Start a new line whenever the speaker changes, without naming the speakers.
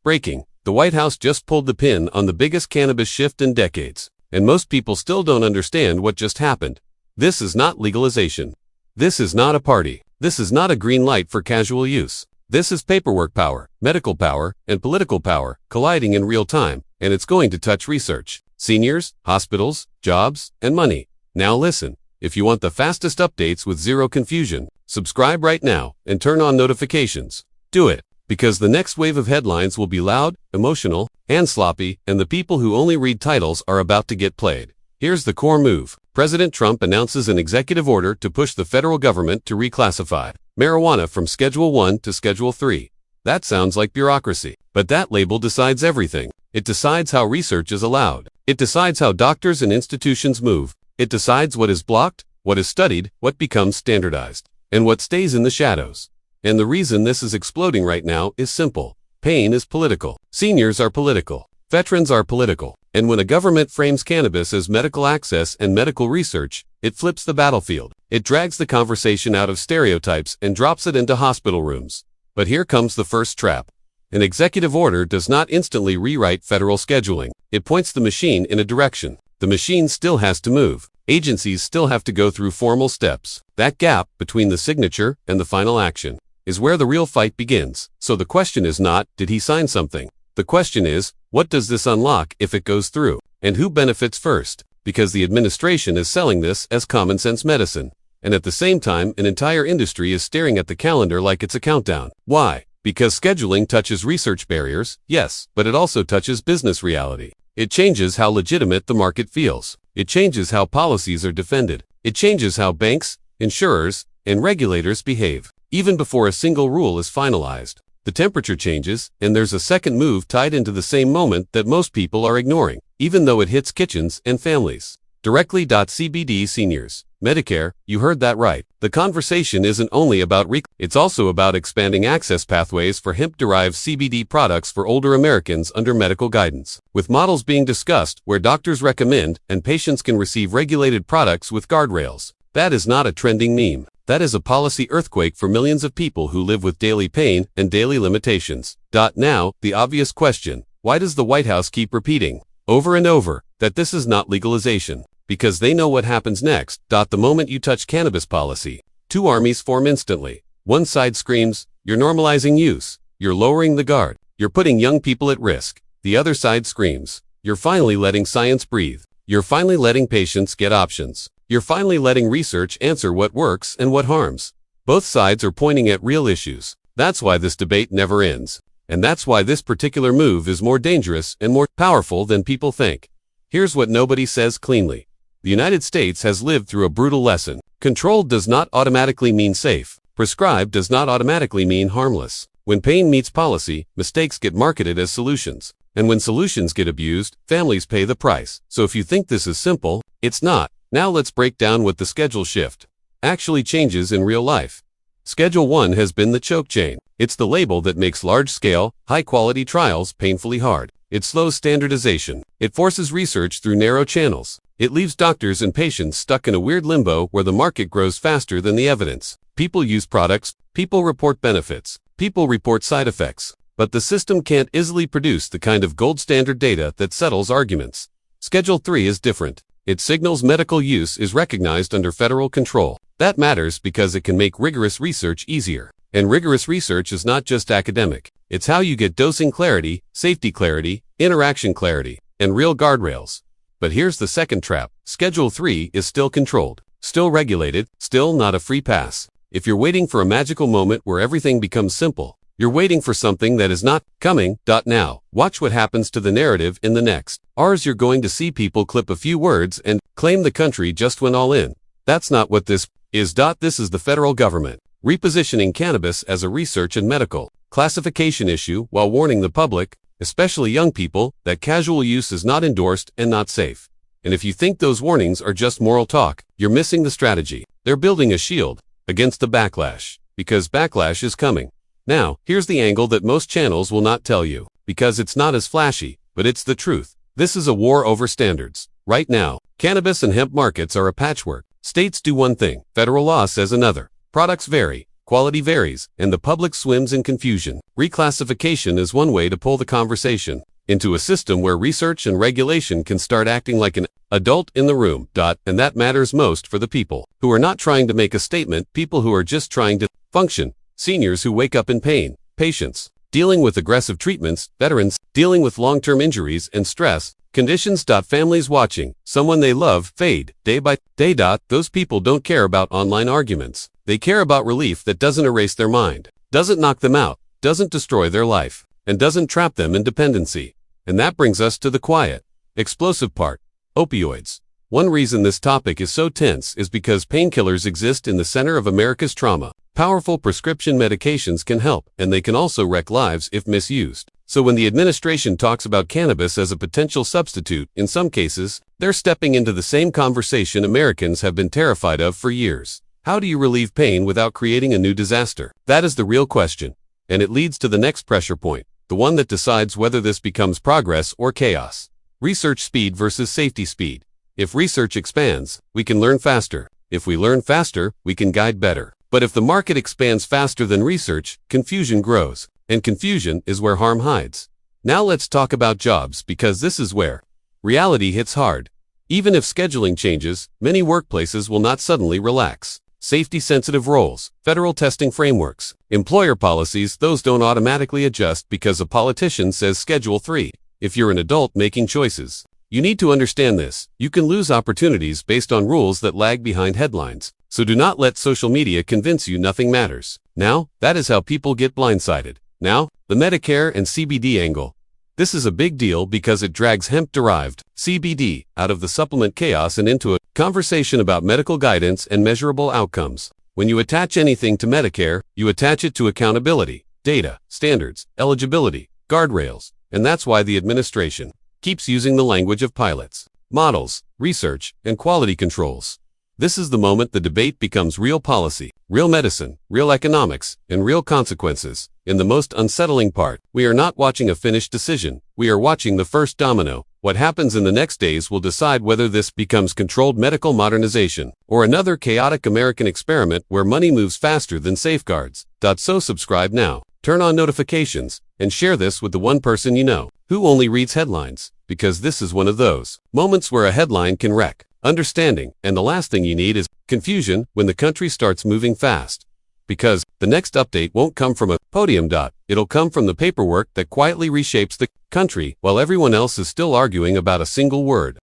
Breaking: the White House just pulled the pin on the biggest cannabis shift in decades, and most people still don't understand what just happened. This is not legalization. This is not a party. This is not a green light for casual use. This is paperwork power, medical power, and political power colliding in real time, and it's going to touch research, seniors, hospitals, jobs, and money. Now listen, if you want the fastest updates with zero confusion, subscribe right now and turn on notifications. Do it, because the next wave of headlines will be loud, emotional, and sloppy, and the people who only read titles are about to get played. Here's the core move. President Trump announces an executive order to push the federal government to reclassify marijuana from Schedule 1 to Schedule 3. That sounds like bureaucracy, but that label decides everything. It decides how research is allowed. It decides how doctors and institutions move. It decides what is blocked, what is studied, what becomes standardized, and what stays in the shadows. And the reason this is exploding right now is simple. Pain is political. Seniors are political. Veterans are political. And when a government frames cannabis as medical access and medical research, it flips the battlefield. It drags the conversation out of stereotypes and drops it into hospital rooms. But here comes the first trap. An executive order does not instantly rewrite federal scheduling. It points the machine in a direction. The machine still has to move. Agencies still have to go through formal steps. That gap between the signature and the final action is where the real fight begins. So the question is not, did he sign something? The question is, what does this unlock if it goes through? And who benefits first? Because the administration is selling this as common sense medicine. And at the same time, an entire industry is staring at the calendar like it's a countdown. Why? Because scheduling touches research barriers, yes, but it also touches business reality. It changes how legitimate the market feels. It changes how policies are defended. It changes how banks, insurers, and regulators behave. Even before a single rule is finalized, the temperature changes, and there's a second move tied into the same moment that most people are ignoring, even though it hits kitchens and families. Directly. CBD seniors. Medicare, you heard that right. The conversation isn't only about it's also about expanding access pathways for hemp-derived CBD products for older Americans under medical guidance, with models being discussed where doctors recommend and patients can receive regulated products with guardrails. That is not a trending meme. That is a policy earthquake for millions of people who live with daily pain and daily limitations. Now, the obvious question: why does the White House keep repeating, over and over, that this is not legalization? Because they know what happens next. The moment you touch cannabis policy, two armies form instantly. One side screams, you're normalizing use, you're lowering the guard, you're putting young people at risk. The other side screams, you're finally letting science breathe, you're finally letting patients get options. You're finally letting research answer what works and what harms. Both sides are pointing at real issues. That's why this debate never ends. And that's why this particular move is more dangerous and more powerful than people think. Here's what nobody says cleanly. The United States has lived through a brutal lesson. Controlled does not automatically mean safe. Prescribed does not automatically mean harmless. When pain meets policy, mistakes get marketed as solutions. And when solutions get abused, families pay the price. So if you think this is simple, it's not. Now let's break down what the schedule shift actually changes in real life. Schedule 1 has been the choke chain. It's the label that makes large-scale, high-quality trials painfully hard. It slows standardization. It forces research through narrow channels. It leaves doctors and patients stuck in a weird limbo where the market grows faster than the evidence. People use products, people report benefits, people report side effects. But the system can't easily produce the kind of gold standard data that settles arguments. Schedule 3 is different. It signals medical use is recognized under federal control. That matters because it can make rigorous research easier. And rigorous research is not just academic. It's how you get dosing clarity, safety clarity, interaction clarity, and real guardrails. But here's the second trap. Schedule 3 is still controlled, still regulated, still not a free pass. If you're waiting for a magical moment where everything becomes simple, you're waiting for something that is not coming. Now, watch what happens to the narrative in the next. You're going to see people clip a few words and claim the country just went all in. That's not what this is. This is the federal government repositioning cannabis as a research and medical classification issue while warning the public, especially young people, that casual use is not endorsed and not safe. And if you think those warnings are just moral talk, you're missing the strategy. They're building a shield against the backlash, because backlash is coming. Now, here's the angle that most channels will not tell you, because it's not as flashy, but it's the truth. This is a war over standards. Right now, cannabis and hemp markets are a patchwork. States do one thing, federal law says another. Products vary, quality varies, and the public swims in confusion. Reclassification is one way to pull the conversation into a system where research and regulation can start acting like an adult in the room. And that matters most for the people who are not trying to make a statement, people who are just trying to function, seniors who wake up in pain, patients dealing with aggressive treatments, veterans dealing with long-term injuries and stress conditions. Families watching someone they love fade day by day. Those people don't care about online arguments. They care about relief that doesn't erase their mind, doesn't knock them out, doesn't destroy their life, and doesn't trap them in dependency. And that brings us to the quiet, explosive part, opioids. One reason this topic is so tense is because painkillers exist in the center of America's trauma. Powerful prescription medications can help, and they can also wreck lives if misused. So when the administration talks about cannabis as a potential substitute, in some cases, they're stepping into the same conversation Americans have been terrified of for years. How do you relieve pain without creating a new disaster? That is the real question. And it leads to the next pressure point, the one that decides whether this becomes progress or chaos. Research speed versus safety speed. If research expands, we can learn faster. If we learn faster, we can guide better. But if the market expands faster than research, confusion grows. And confusion is where harm hides. Now let's talk about jobs, because this is where reality hits hard. Even if scheduling changes, many workplaces will not suddenly relax. Safety-sensitive roles, federal testing frameworks, employer policies, those don't automatically adjust because a politician says Schedule 3. If you're an adult making choices, you need to understand this. You can lose opportunities based on rules that lag behind headlines. So do not let social media convince you nothing matters. Now, that is how people get blindsided. Now, the Medicare and CBD angle. This is a big deal because it drags hemp-derived CBD out of the supplement chaos and into a conversation about medical guidance and measurable outcomes. When you attach anything to Medicare, you attach it to accountability, data, standards, eligibility, guardrails, and that's why the administration keeps using the language of pilots, models, research, and quality controls. This is the moment the debate becomes real policy, real medicine, real economics, and real consequences. In the most unsettling part, we are not watching a finished decision, we are watching the first domino. What happens in the next days will decide whether this becomes controlled medical modernization, or another chaotic American experiment where money moves faster than safeguards. So subscribe now, turn on notifications, and share this with the one person you know, who only reads headlines, because this is one of those moments where a headline can wreck understanding, and the last thing you need is confusion when the country starts moving fast. Because the next update won't come from a podium. It'll come from the paperwork that quietly reshapes the country while everyone else is still arguing about a single word.